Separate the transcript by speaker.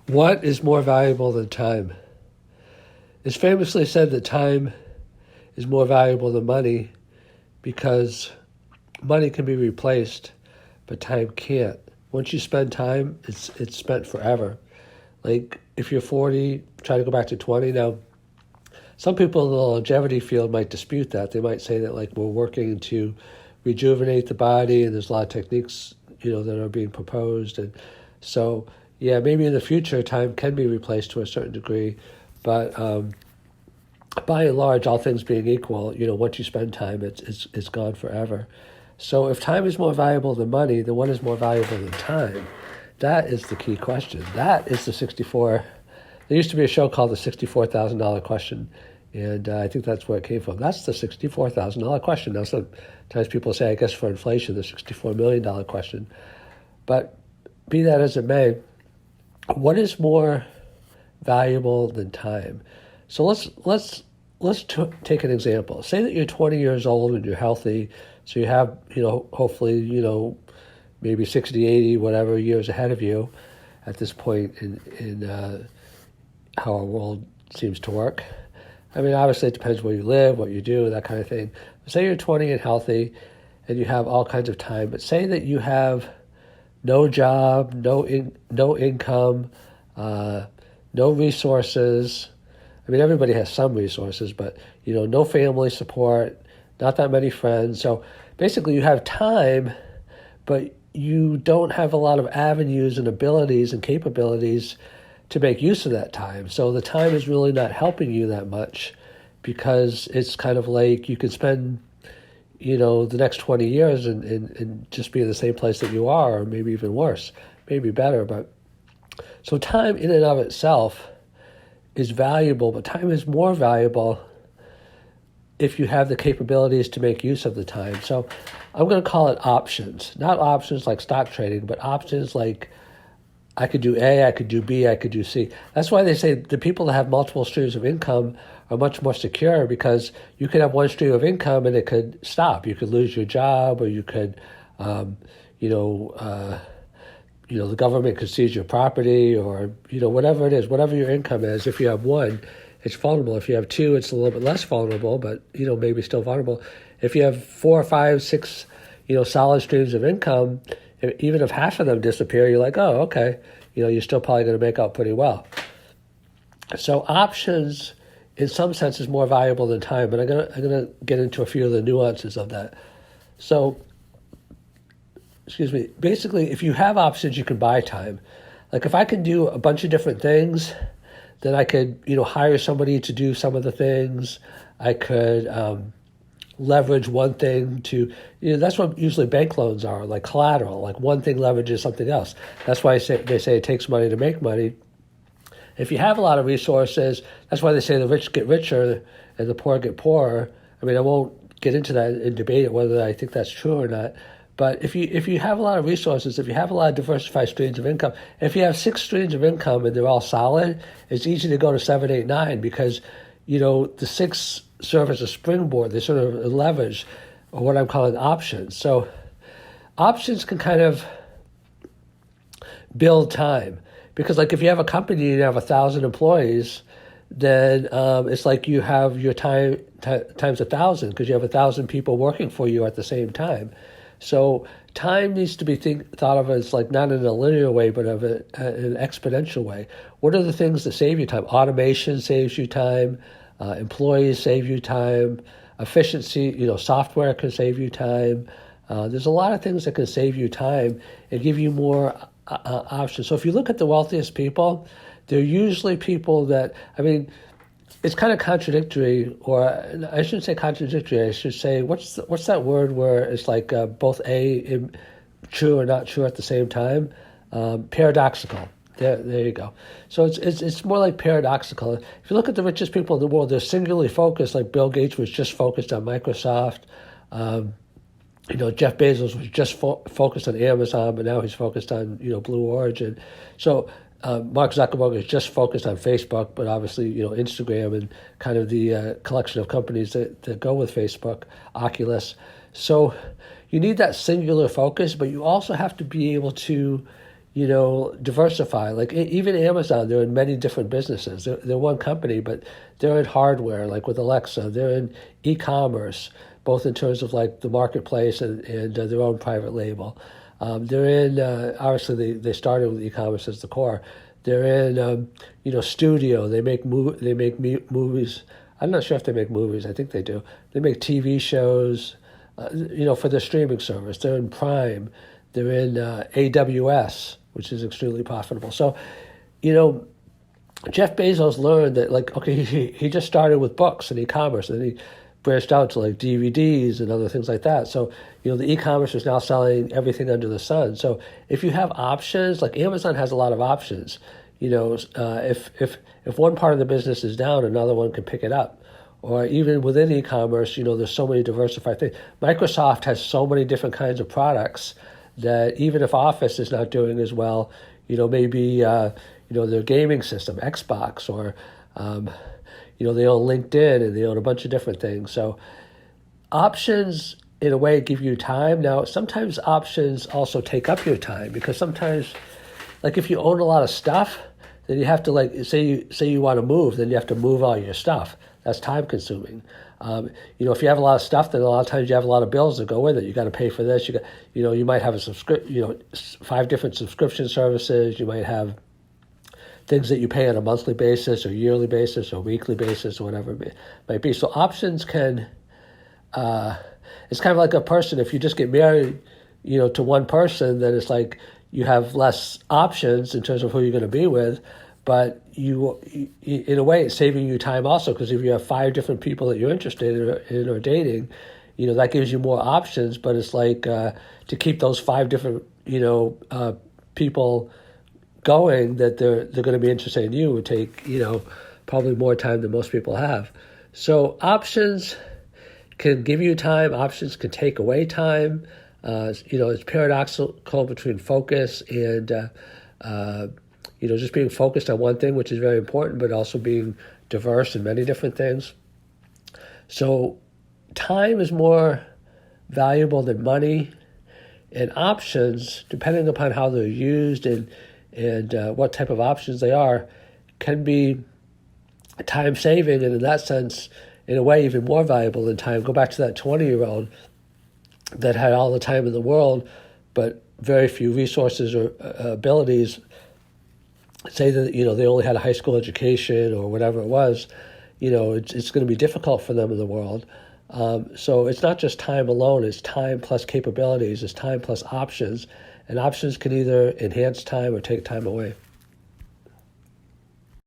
Speaker 1: What is more valuable than time? It's famously said that time is more valuable than money because money can be replaced, but time can't. Once you spend time, it's spent forever. Like if you're 40, try to go back to 20. Now, some people in the longevity field might dispute that. They might say that like we're working to rejuvenate the body, and there's a lot of techniques that are being proposed, and so yeah, maybe in the future time can be replaced to a certain degree, but by and large, all things being equal, once you spend time, it's gone forever. So if time is more valuable than money, then what is more valuable than time? That is the key question. That is the 64. There used to be a show called the $64,000 question, and I think that's where it came from. That's the $64,000 question. Now, sometimes people say, I guess for inflation, the $64 million question. But be that as it may, what is more valuable than time? So let's take an example. Say that you're 20 years old and you're healthy, so you have hopefully maybe 60, 80, whatever years ahead of you at this point in how our world seems to work. I mean, obviously it depends where you live, what you do, that kind of thing. But say you're 20 and healthy and you have all kinds of time, but say that you have no job, no income, no resources. I mean, everybody has some resources, but, no family support, not that many friends. So basically you have time, but you don't have a lot of avenues and abilities and capabilities to make use of that time. So the time is really not helping you that much because it's kind of like you could spend, the next 20 years and just be in the same place that you are, or maybe even worse, maybe better. But so time in and of itself is valuable, but time is more valuable if you have the capabilities to make use of the time. So I'm going to call it options, not options like stock trading, but options like I could do A, I could do B, I could do C. That's why they say the people that have multiple streams of income are much more secure, because you could have one stream of income and it could stop. You could lose your job, or you could, the government could seize your property, or, whatever it is, whatever your income is. If you have one, it's vulnerable. If you have two, it's a little bit less vulnerable, but, maybe still vulnerable. If you have 4, 5, 6, solid streams of income, even if half of them disappear, you're like, oh, okay, you're still probably going to make out pretty well. So options, in some sense, is more valuable than time, but I'm gonna get into a few of the nuances of that. So, basically, if you have options, you can buy time. Like if I can do a bunch of different things, then I could, hire somebody to do some of the things. I could leverage one thing to, that's what usually bank loans are, like collateral, like one thing leverages something else. That's why they say it takes money to make money. If you have a lot of resources, that's why they say the rich get richer and the poor get poorer. I mean, I won't get into that and debate it whether I think that's true or not. But if you have a lot of resources, if you have a lot of diversified streams of income, if you have 6 streams of income and they're all solid, it's easy to go to 7, 8, 9 because, the 6 serve as a springboard. They sort of leverage what I'm calling options. So options can kind of build time, because like if you have a company and you have 1,000 employees, then it's like you have your time times 1,000, because you have 1,000 people working for you at the same time. So time needs to be thought of as like not in a linear way, but of an exponential way. What are the things that save you time? Automation saves you time. Employees save you time. Efficiency, software can save you time. There's a lot of things that can save you time and give you more options. So if you look at the wealthiest people, they're usually people that, it's kind of contradictory, or I shouldn't say contradictory. I should say, what's that word where it's like both true or not true at the same time? Paradoxical. There you go. So it's more like paradoxical. If you look at the richest people in the world, they're singularly focused. Like Bill Gates was just focused on Microsoft. Jeff Bezos was just focused on Amazon, but now he's focused on Blue Origin. So Mark Zuckerberg is just focused on Facebook, but obviously Instagram and kind of the collection of companies that go with Facebook, Oculus. So you need that singular focus, but you also have to be able to diversify. Like even Amazon, they're in many different businesses. They're one company, but they're in hardware, like with Alexa. They're in e-commerce, both in terms of like the marketplace and their own private label. They're in, obviously they started with e-commerce as the core. They're in, studio. They make movies. I'm not sure if they make movies. I think they do. They make TV shows, for their streaming service. They're in Prime. They're in AWS, which is extremely profitable. So, Jeff Bezos learned that, like, okay, he just started with books and e-commerce, and he branched out to like DVDs and other things like that. So, the e-commerce is now selling everything under the sun. So if you have options, like Amazon has a lot of options. If one part of the business is down, another one can pick it up. Or even within e-commerce, there's so many diversified things. Microsoft has so many different kinds of products that even if Office is not doing as well, maybe their gaming system, Xbox, or they own LinkedIn and they own a bunch of different things. So options, in a way, give you time. Now, sometimes options also take up your time, because sometimes, like if you own a lot of stuff, then you have to, like, say you want to move, then you have to move all your stuff. That's time consuming. If you have a lot of stuff, then a lot of times you have a lot of bills that go with it. You got to pay for this. You might have 5 different subscription services. You might have things that you pay on a monthly basis or yearly basis or weekly basis or whatever it might be. So options can, it's kind of like a person. If you just get married, to one person, then it's like you have less options in terms of who you're going to be with. But you, in a way, it's saving you time also, because if you have 5 different people that you're interested in or dating, that gives you more options. But it's like to keep those 5 different, people going, that they're going to be interested in you, would take, probably more time than most people have. So options can give you time. Options can take away time. It's paradoxical between focus and, just being focused on one thing, which is very important, but also being diverse in many different things. So time is more valuable than money, and options, depending upon how they're used and what type of options they are, can be time-saving, and in that sense, in a way, even more valuable than time. Go back to that 20-year-old that had all the time in the world, but very few resources or abilities. Say that, they only had a high school education or whatever it was, it's going to be difficult for them in the world. So it's not just time alone, it's time plus capabilities, it's time plus options, and options can either enhance time or take time away.